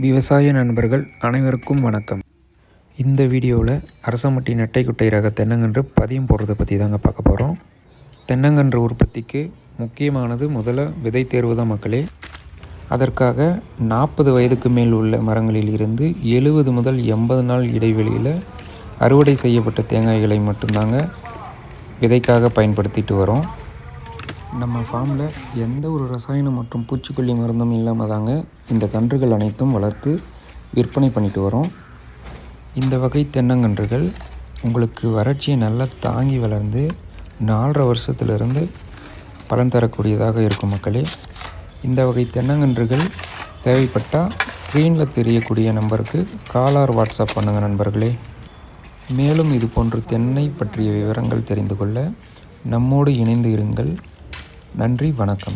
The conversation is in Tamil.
விவசாய நண்பர்கள் அனைவருக்கும் வணக்கம். இந்த வீடியோவில் அரசமட்டி நெட்டைக்குட்டை ரக தென்னங்கன்று பதியம் போடுறதை பற்றி தாங்க பார்க்க போகிறோம். தென்னங்கன்று உற்பத்திக்கு முக்கியமானது முதல்ல விதை தேர்வு தான் மக்களே. அதற்காக 40 வயதுக்கு மேல் உள்ள மரங்களில் இருந்து 70 முதல் 80 நாள் இடைவெளியில் அறுவடை செய்யப்பட்ட தேங்காய்களை மட்டும்தாங்க விதைக்காக பயன்படுத்திட்டு வரோம். நம்ம ஃபார்மில் எந்த ஒரு ரசாயனம் மற்றும் பூச்சிக்கொல்லி மருந்தும் இல்லாமல் தாங்க இந்த கன்றுகள் அனைத்தும் வளர்த்து விற்பனை பண்ணிட்டு வரோம். இந்த வகை தென்னங்கன்றுகள் உங்களுக்கு வறட்சியை நல்லா தாங்கி வளர்ந்து 4.5 வருஷத்துலேருந்து பலன் தரக்கூடியதாக இருக்கும் மக்களே. இந்த வகை தென்னங்கன்றுகள் தேவைப்பட்டால் ஸ்க்ரீனில் தெரியக்கூடிய நம்பருக்கு கால் ஆர் வாட்ஸ்அப் பண்ணுங்கள் நண்பர்களே. மேலும் இது போன்ற தென்னை பற்றிய விவரங்கள் தெரிந்து கொள்ள நம்மோடு இணைந்து இருங்கள். நன்றி, வணக்கம்.